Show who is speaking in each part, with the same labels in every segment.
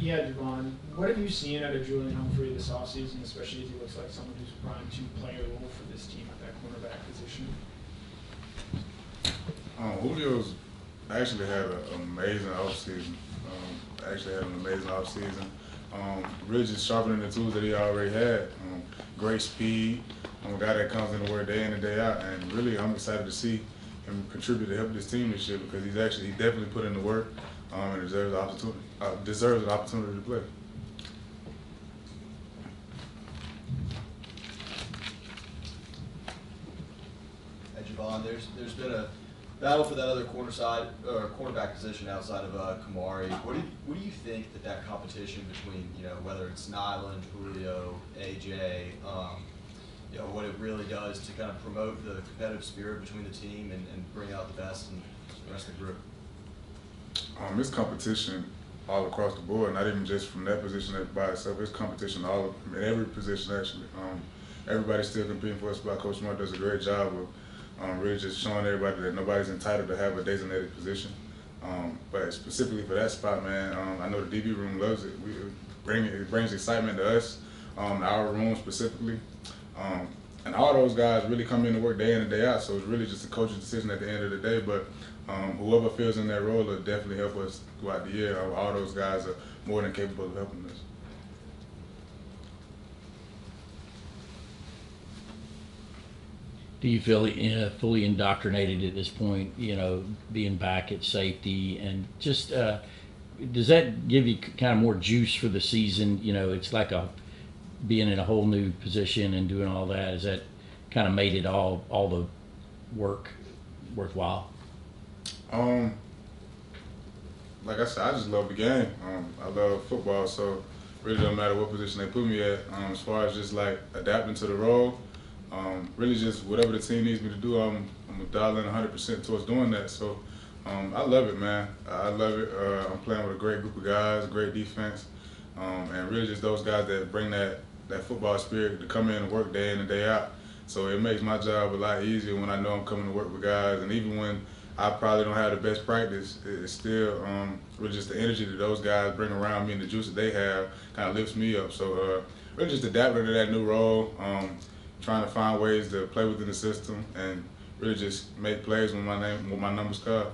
Speaker 1: Yeah, Javon, what have you seen out of Julian Humphrey this offseason, especially as he looks like someone who's primed to play a role for this team at that cornerback position?
Speaker 2: Julio's actually had an amazing offseason. Really just sharpening the tools that he already had. Great speed. A guy that comes in to work day in and day out. And really, I'm excited to see him contribute to help this team this year because he definitely put in the work and deserves an opportunity to play.
Speaker 3: Hey, Javon, there's been a battle for that other cornerback position outside of Kamari. What do you think that competition between, whether it's Nyland, Julio, AJ, what it really does to kind of promote the competitive spirit between the team and bring out the best in the rest of the group?
Speaker 2: It's competition all across the board, not even just from that position by itself. It's competition in every position actually. Everybody's still competing for a spot. Coach Smart does a great job of really just showing everybody that nobody's entitled to have a designated position. But specifically for that spot, man, I know the DB room loves it. It brings excitement to us, our room specifically. And all those guys really come in to work day in and day out, so it's really just a coach's decision at the end of the day. But whoever feels in that role will definitely help us throughout the year. All those guys are more than capable of helping us.
Speaker 4: Do you feel fully indoctrinated at this point, being back at safety? And just does that give you kind of more juice for the season? It's like being in a whole new position and doing all that. Has that kind of made it all the work worthwhile?
Speaker 2: Like I said, I just love the game. I love football, so it really doesn't matter what position they put me at. As far as just like adapting to the role, really just whatever the team needs me to do, I'm dialing 100% towards doing that. So I love it, man. I love it. I'm playing with a great group of guys, great defense, and really just those guys that bring that football spirit to come in and work day in and day out. So it makes my job a lot easier when I know I'm coming to work with guys, and even when I probably don't have the best practice, it's still really just the energy that those guys bring around me and the juice that they have kind of lifts me up. So really just adapting to that new role, trying to find ways to play within the system and really just make plays when my numbers call.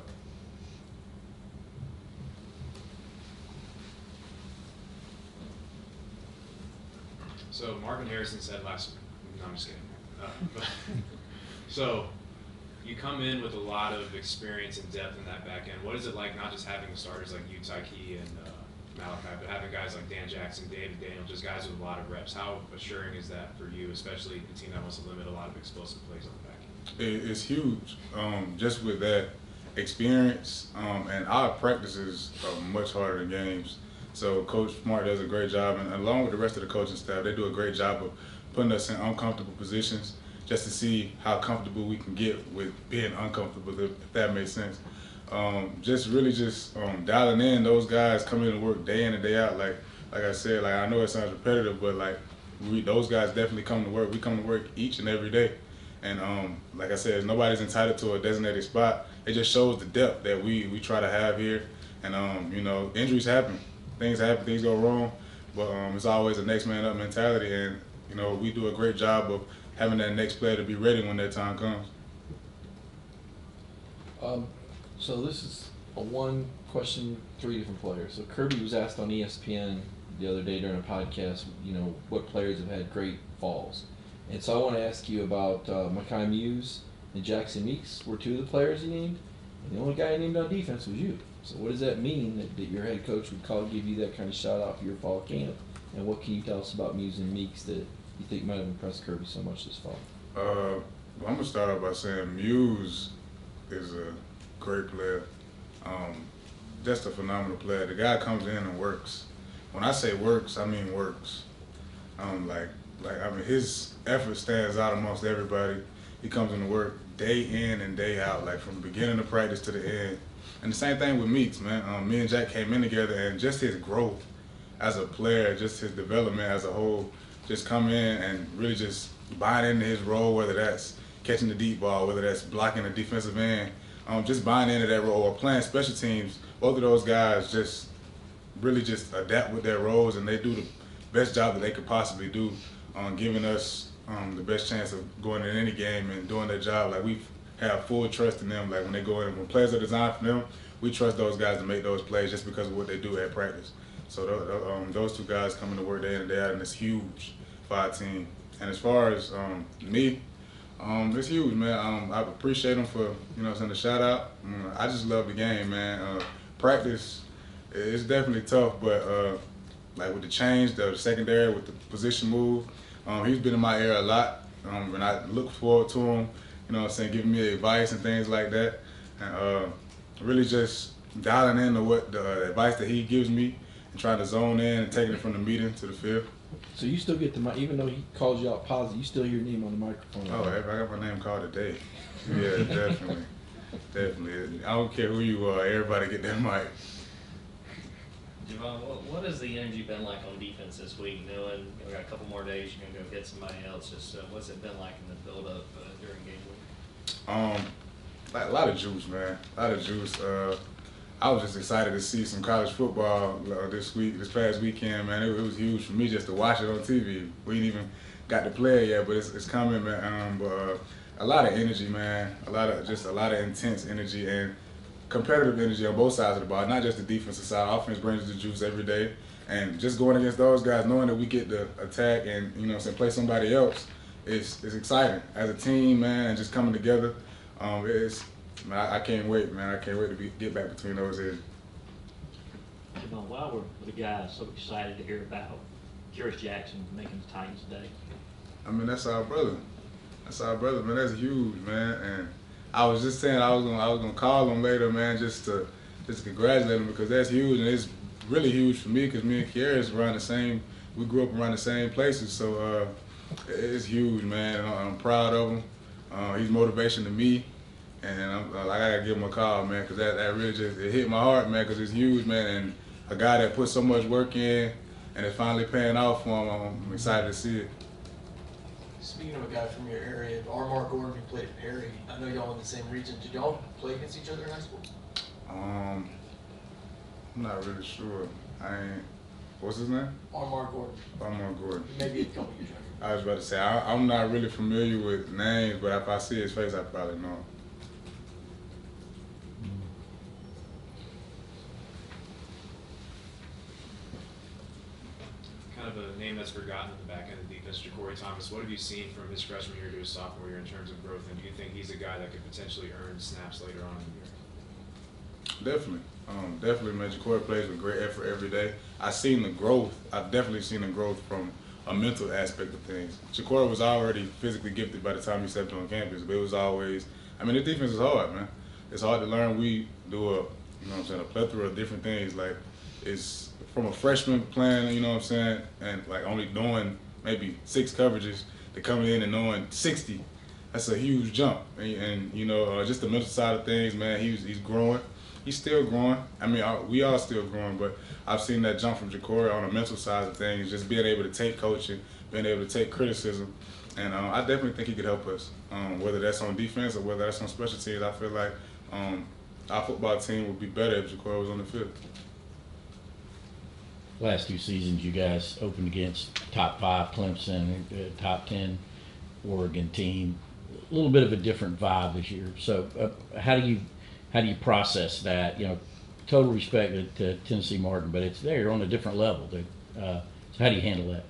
Speaker 5: So Marvin Harrison said last week, no, I'm just kidding. So you come in with a lot of experience and depth in that back end. What is it like not just having the starters like you, Tyke, and Malachi, but having guys like Dan Jackson, David Daniel, just guys with a lot of reps? How assuring is that for you, especially a team that wants to limit a lot of explosive plays on the back end?
Speaker 2: It's huge. Just with that experience, and our practices are much harder than games. So Coach Smart does a great job, and along with the rest of the coaching staff, they do a great job of putting us in uncomfortable positions just to see how comfortable we can get with being uncomfortable, if that makes sense. Just dialing in those guys coming to work day in and day out. Like I said, I know it sounds repetitive, but those guys definitely come to work. We come to work each and every day. And like I said, nobody's entitled to a designated spot. It just shows the depth that we try to have here. And injuries happen. Things happen, things go wrong, but it's always a next man up mentality, and we do a great job of having that next player to be ready when that time comes.
Speaker 6: So this is a one question, three different players. So Kirby was asked on ESPN the other day during a podcast, what players have had great falls. And so I want to ask you about Mekhi Muse and Jackson Meeks were two of the players he named, and the only guy he named on defense was you. So what does that mean that your head coach would give you that kind of shout out for your fall camp? And what can you tell us about Muse and Meeks that you think might have impressed Kirby so much this fall?
Speaker 2: Well, I'm gonna start off by saying Muse is a great player. Just a phenomenal player. The guy comes in and works. When I say works, I mean works. His effort stands out amongst everybody. He comes into work day in and day out, from the beginning of practice to the end. And the same thing with Meeks, man. Me and Jack came in together, and just his growth as a player, just his development as a whole, just come in and really just buying into his role, whether that's catching the deep ball, whether that's blocking a defensive end, just buying into that role or playing special teams. Both of those guys just really just adapt with their roles, and they do the best job that they could possibly do on giving us the best chance of going in any game and doing their job. Like, we have full trust in them. Like, when they go in, when plays are designed for them, we trust those guys to make those plays just because of what they do at practice. So those two guys coming to work day in and day out, and it's huge for our team. And as far as me, it's huge, man. I appreciate them for, sending a shout out. I just love the game, man. Practice, it's definitely tough, but like with the change, the secondary, with the position move, he's been in my ear a lot, and I look forward to him, giving me advice and things like that, and really just dialing into what the advice that he gives me and trying to zone in and taking it from the meeting to the field.
Speaker 6: So you still get the mic, even though he calls you out positive, you still hear your name on the microphone.
Speaker 2: Oh, I got my name called today. Yeah, definitely. Definitely. I don't care who you are, everybody get that mic.
Speaker 7: Javon, what has the energy been like on defense this week? Knowing we got a couple more days, you're gonna go get somebody else. Just what's it been like in the build-up during game week?
Speaker 2: Like a lot of juice, man. A lot of juice. I was just excited to see some college football this past weekend, man. It was huge for me just to watch it on TV. We ain't even got to play it yet, but it's coming, man. But a lot of energy, man. A lot of intense energy and competitive energy on both sides of the ball, not just the defensive side. Offense brings the juice every day, and just going against those guys, knowing that we get to attack and play somebody else, it's exciting as a team, man, and just coming together. I can't wait, man. I can't wait to get back between those ears.
Speaker 8: While we're with the guys, so excited to hear about Curious Jackson making the Titans today.
Speaker 2: I mean, that's our brother. That's our brother, man. That's huge, man. And I was just saying I was gonna call him later, man, just to congratulate him, because that's huge, and it's really huge for me because me and Karius we grew up around the same places, so it's huge, man. I'm proud of him. He's motivation to me. And I gotta give him a call, man, because that really it hit my heart, man, because it's huge, man. And a guy that put so much work in and it's finally paying off for him, I'm excited to see it.
Speaker 9: Speaking of a guy from your area, Mark Gordon, who played at Perry, I know y'all in the same region. Did y'all play against each other in high school?
Speaker 2: I'm not really sure. What's his name?
Speaker 9: Mark Gordon.
Speaker 2: Mark Gordon.
Speaker 9: Maybe a couple years younger.
Speaker 2: I was about to say, I'm not really familiar with names, but if I see his face, I probably know him.
Speaker 5: Kind of a name that's forgotten in the back end of the defense, Ja'Cory Thomas. What have you seen from his freshman year to his sophomore year in terms of growth, and do you think he's a guy that could potentially earn snaps later on in the year?
Speaker 2: Definitely. Definitely, man. Ja'Cory plays with great effort every day. I've seen the growth. I've definitely seen the growth from a mental aspect of things. Ja'Cory was already physically gifted by the time he stepped on campus, but it was always, the defense is hard, man. It's hard to learn. We do a plethora of different things. Like, it's from a freshman playing, and like only knowing maybe 6 coverages to coming in and knowing 60. That's a huge jump. And just the mental side of things, man, he's growing. He's still growing. We are still growing, but I've seen that jump from Ja'Cory on the mental side of things, just being able to take coaching, being able to take criticism. And I definitely think he could help us, whether that's on defense or whether that's on special teams. I feel like our football team would be better if Ja'Cory was on the field.
Speaker 4: Last 2 seasons, you guys opened against top 5 Clemson, top 10 Oregon team. A little bit of a different vibe this year. So how do you process that? Total respect to Tennessee Martin, but it's there on a different level. So how do you handle that?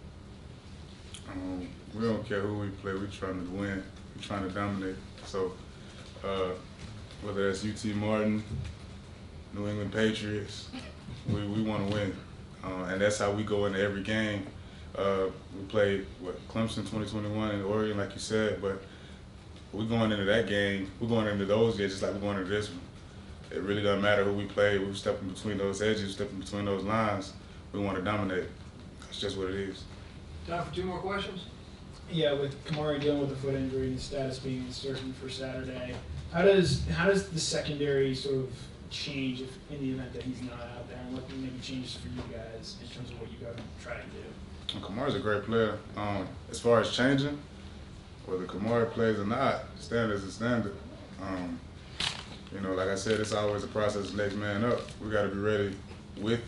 Speaker 2: We don't care who we play. We're trying to win. We're trying to dominate. So whether that's UT Martin, New England Patriots, we want to win. And that's how we go into every game. We played Clemson 2021 in Oregon, like you said, but we're going into that game. We're going into those games just like we're going into this one. It really doesn't matter who we play. We're stepping between those edges, stepping between those lines. We want to dominate. That's just what it is.
Speaker 9: Time for 2 more questions.
Speaker 1: Yeah, with Kamari dealing with a foot injury and the status being uncertain for Saturday, how does the secondary sort of change if in the event that he's not out there, and what maybe changes for you guys in terms of what you guys are trying to do?
Speaker 2: Kamari's a great player. As far as changing, whether Kamari plays or not, standard is a standard. Like I said, it's always a process of next man up. We got to be ready with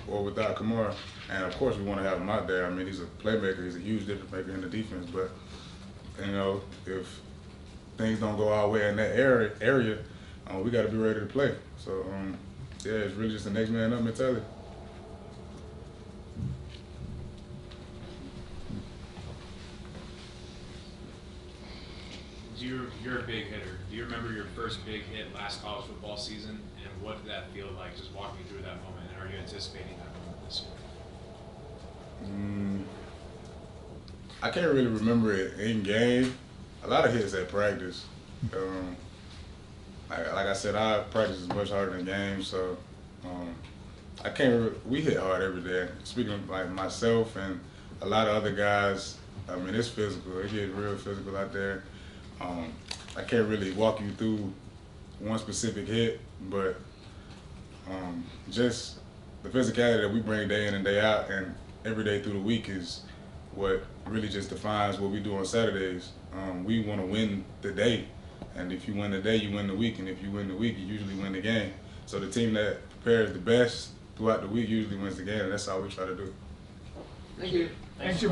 Speaker 2: or without Kamara. And of course, we want to have him out there. I mean, he's a playmaker. He's a huge difference maker in the defense. But you know, if things don't go our way in that area, we got to be ready to play. So yeah, it's really just the next man up mentality.
Speaker 5: You're a big hitter. Do you remember your first big hit last college football season, and what did that feel like? Just walk me through that moment, and are you anticipating that moment this year?
Speaker 2: I can't really remember it in game. A lot of hits at practice. Like I said, I practice is much harder than games, so I can't. We hit hard every day. Speaking of like myself and a lot of other guys, I mean it's physical. It gets real physical out there. I can't really walk you through one specific hit, but just the physicality that we bring day in and day out and every day through the week is what really just defines what we do on Saturdays. We want to win the day, and if you win the day, you win the week, and if you win the week, you usually win the game. So the team that prepares the best throughout the week usually wins the game, and that's how we try to do it.
Speaker 9: Thank you.
Speaker 1: Thanks, Javon.